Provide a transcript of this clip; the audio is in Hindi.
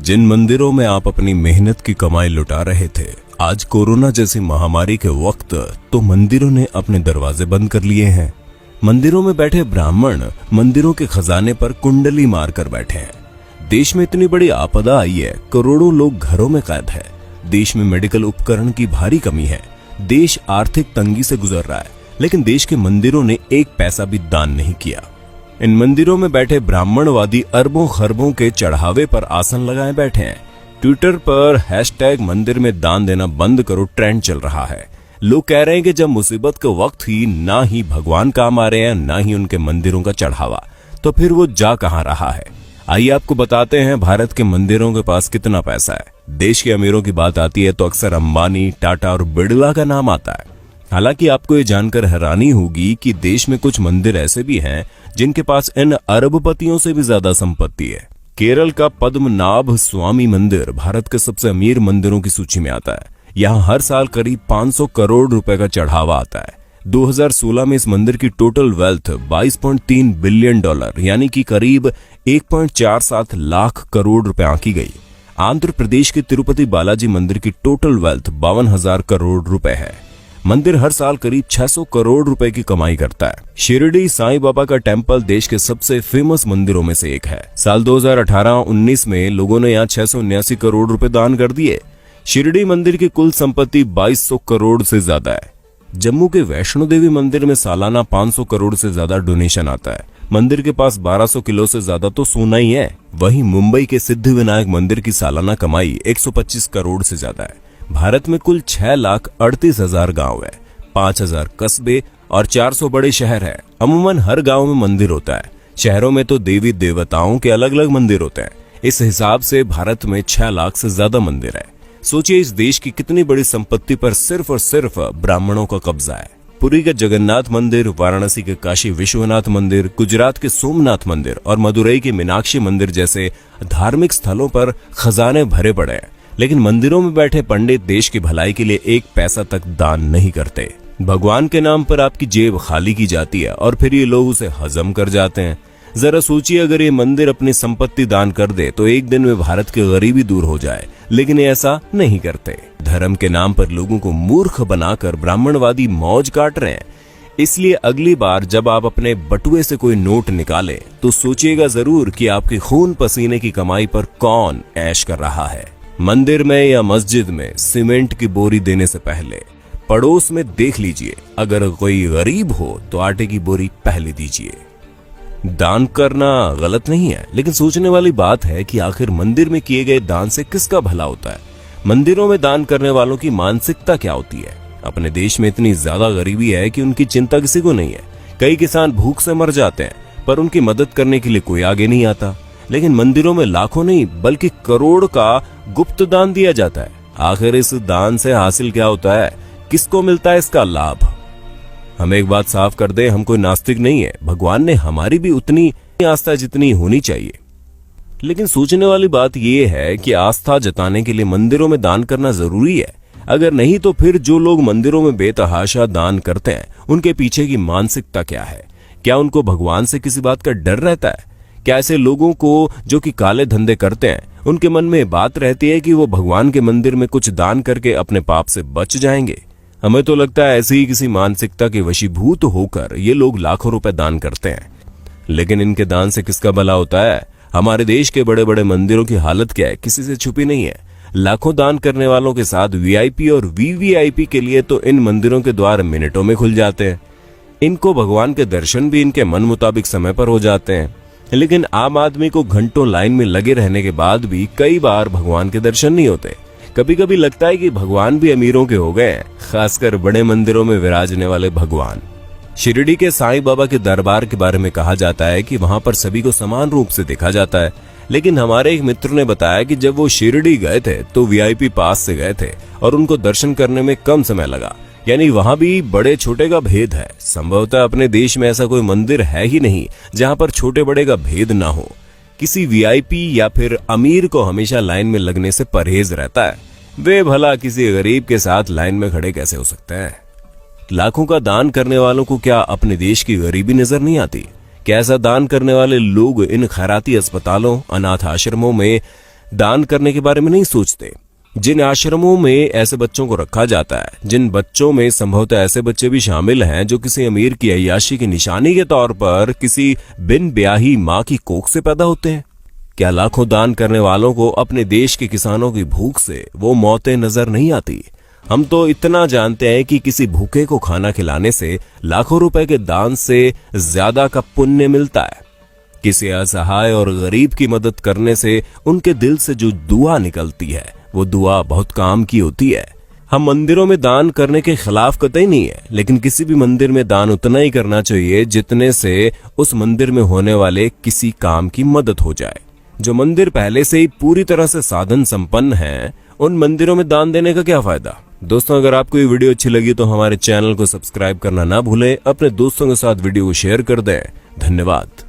जिन मंदिरों में आप अपनी मेहनत की कमाई लुटा रहे थे, आज कोरोना जैसी महामारी के वक्त तो मंदिरों ने अपने दरवाजे बंद कर लिए हैं। मंदिरों में बैठे ब्राह्मण मंदिरों के खजाने पर कुंडली मारकर बैठे हैं। देश में इतनी बड़ी आपदा आई है, करोड़ों लोग घरों में कैद है। देश में मेडिकल उपकरण की भारी कमी है। देश आर्थिक तंगी से गुजर रहा है, लेकिन देश के मंदिरों ने एक पैसा भी दान नहीं किया। इन मंदिरों में बैठे ब्राह्मणवादी अरबों खरबों के चढ़ावे पर आसन लगाए बैठे हैं। ट्विटर पर हैशटैग मंदिर में दान देना बंद करो ट्रेंड चल रहा है। लोग कह रहे हैं कि जब मुसीबत के वक्त ही ना ही भगवान काम आ रहे हैं, ना ही उनके मंदिरों का चढ़ावा, तो फिर वो जा कहां रहा है। आइए आपको बताते हैं भारत के मंदिरों के पास कितना पैसा है। देश के अमीरों की बात आती है तो अक्सर अंबानी, टाटा और बिड़ला का नाम आता है। हालांकि आपको ये जानकर हैरानी होगी कि देश में कुछ मंदिर ऐसे भी हैं जिनके पास इन अरबपतियों से भी ज्यादा संपत्ति है। केरल का पद्मनाभ स्वामी मंदिर भारत के सबसे अमीर मंदिरों की सूची में आता है। यहाँ हर साल करीब 500 करोड़ रुपए का चढ़ावा आता है। 2016 में इस मंदिर की टोटल वेल्थ $22.3 बिलियन यानी कि करीब 1.47 लाख करोड़ रुपए आंकी गई। आंध्र प्रदेश के तिरुपति बालाजी मंदिर की टोटल वेल्थ 52,000 करोड़ रुपए है। मंदिर हर साल करीब 600 करोड़ रुपए की कमाई करता है। शिरडी साईं बाबा का टेम्पल देश के सबसे फेमस मंदिरों में से एक है। साल 2018-19 में लोगों ने यहाँ 679 करोड़ रुपए दान कर दिए। शिरडी मंदिर की कुल संपत्ति 2200 करोड़ से ज्यादा है। जम्मू के वैष्णो देवी मंदिर में सालाना 500 करोड़ से ज्यादा डोनेशन आता है। मंदिर के पास 1200 किलो से ज्यादा तो सोना ही है। वहीं मुंबई के सिद्धिविनायक मंदिर की सालाना कमाई 125 करोड़ से ज्यादा है। भारत में कुल 6,38,000 गांव है, 5,000 कस्बे और 400 बड़े शहर है। अमूमन हर गांव में मंदिर होता है। शहरों में तो देवी देवताओं के अलग अलग मंदिर होते हैं। इस हिसाब से भारत में 6 लाख से ज्यादा मंदिर है। सोचिए इस देश की कितनी बड़ी संपत्ति पर सिर्फ और सिर्फ ब्राह्मणों का कब्जा है। पुरी के जगन्नाथ मंदिर, वाराणसी के काशी विश्वनाथ मंदिर, गुजरात के सोमनाथ मंदिर और मदुरई के मीनाक्षी मंदिर जैसे धार्मिक स्थलों पर खजाने भरे पड़े हैं, लेकिन मंदिरों में बैठे पंडित देश की भलाई के लिए एक पैसा तक दान नहीं करते। भगवान के नाम पर आपकी जेब खाली की जाती है और फिर ये लोग उसे हजम कर जाते हैं। जरा सोचिए, अगर ये मंदिर अपनी संपत्ति दान कर दे तो एक दिन में भारत की गरीबी दूर हो जाए, लेकिन ये ऐसा नहीं करते। धर्म के नाम पर लोगों को मूर्ख बनाकर ब्राह्मणवादी मौज काट रहे हैं। इसलिए अगली बार जब आप अपने बटुए से कोई नोट निकालें तो सोचिएगा जरूर कि आपके खून पसीने की कमाई पर कौन ऐश कर रहा है। मंदिर में या मस्जिद में सीमेंट की बोरी देने से पहले पड़ोस में देख लीजिए, अगर कोई गरीब हो तो आटे की बोरी पहले दीजिए। दान करना गलत नहीं है, लेकिन सोचने वाली बात है कि आखिर मंदिर में किए गए दान से किसका भला होता है। मंदिरों में दान करने वालों की मानसिकता क्या होती है। अपने देश में इतनी ज्यादा गरीबी है कि उनकी चिंता किसी को नहीं है। कई किसान भूख से मर जाते हैं, पर उनकी मदद करने के लिए कोई आगे नहीं आता। लेकिन मंदिरों में लाखों नहीं बल्कि करोड़ का गुप्त दान दिया जाता है। आखिर इस दान से हासिल क्या होता है, किसको मिलता है इसका लाभ। हम एक बात साफ कर दें, हम कोई नास्तिक नहीं है। भगवान ने हमारी भी उतनी आस्था जितनी होनी चाहिए। लेकिन सोचने वाली बात यह है कि आस्था जताने के लिए मंदिरों में दान करना जरूरी है। अगर नहीं तो फिर जो लोग मंदिरों में बेतहाशा दान करते हैं उनके पीछे की मानसिकता क्या है। क्या उनको भगवान से किसी बात का डर रहता है? क्या ऐसे लोगों को जो कि काले धंधे करते हैं उनके मन में बात रहती है कि वो भगवान के मंदिर में कुछ दान करके अपने पाप से बच जाएंगे? हमें तो लगता है ऐसी ही किसी मानसिकता के वशीभूत होकर ये लोग लाखों रुपए दान करते हैं। लेकिन इनके दान से किसका भला होता है? हमारे देश के बड़े बड़े मंदिरों की हालत क्या है, किसी से छुपी नहीं है। लाखों दान करने वालों के साथ वीआईपी और वीवीआईपी के लिए तो इन मंदिरों के द्वार मिनटों में खुल जाते हैं। इनको भगवान के दर्शन भी इनके मन मुताबिक समय पर हो जाते हैं। लेकिन आम आदमी को घंटों लाइन में लगे रहने के बाद भी कई बार भगवान के दर्शन नहीं होते। कभी कभी लगता है कि भगवान भी अमीरों के हो गए हैं, खासकर बड़े मंदिरों में विराजने वाले भगवान। शिरडी के साईं बाबा के दरबार के बारे में कहा जाता है कि वहां पर सभी को समान रूप से देखा जाता है। लेकिन हमारे एक मित्र ने बताया कि जब वो शिरडी गए थे तो वीआईपी पास से गए थे और उनको दर्शन करने में कम समय लगा। यानी वहां भी बड़े छोटे का भेद है। संभवतः अपने देश में ऐसा कोई मंदिर है ही नहीं जहां पर छोटे बड़े का भेद ना हो। किसी वीआईपी या फिर अमीर को हमेशा लाइन में लगने से परहेज रहता है। वे भला किसी गरीब के साथ लाइन में खड़े कैसे हो सकते हैं? लाखों का दान करने वालों को क्या अपने देश की गरीबी नजर नहीं आती? क्या ऐसा दान करने वाले लोग इन खैराती अस्पतालों, अनाथ आश्रमों में दान करने के बारे में नहीं सोचते। जिन आश्रमों में ऐसे बच्चों को रखा जाता है, जिन बच्चों में संभवतः ऐसे बच्चे भी शामिल हैं जो किसी अमीर की अय्याशी की निशानी के तौर पर किसी बिन ब्याही माँ की कोख से पैदा होते हैं, क्या लाखों दान करने वालों को अपने देश के किसानों की भूख से वो मौतें नजर नहीं आती? हम तो इतना जानते हैं कि किसी भूखे को खाना खिलाने से लाखों रुपए के दान से ज्यादा का पुण्य मिलता है। किसी असहाय और गरीब की मदद करने से उनके दिल से जो दुआ निकलती है वो दुआ बहुत काम की होती है। हम मंदिरों में दान करने के खिलाफ कतई नहीं है, लेकिन किसी भी मंदिर में दान उतना ही करना चाहिए जितने से उस मंदिर में होने वाले किसी काम की मदद हो जाए। जो मंदिर पहले से ही पूरी तरह से साधन संपन्न हैं, उन मंदिरों में दान देने का क्या फायदा? दोस्तों, अगर आपको ये वीडियो अच्छी लगी तो हमारे चैनल को सब्सक्राइब करना ना भूलें, अपने दोस्तों के साथ वीडियो को शेयर कर दें। धन्यवाद।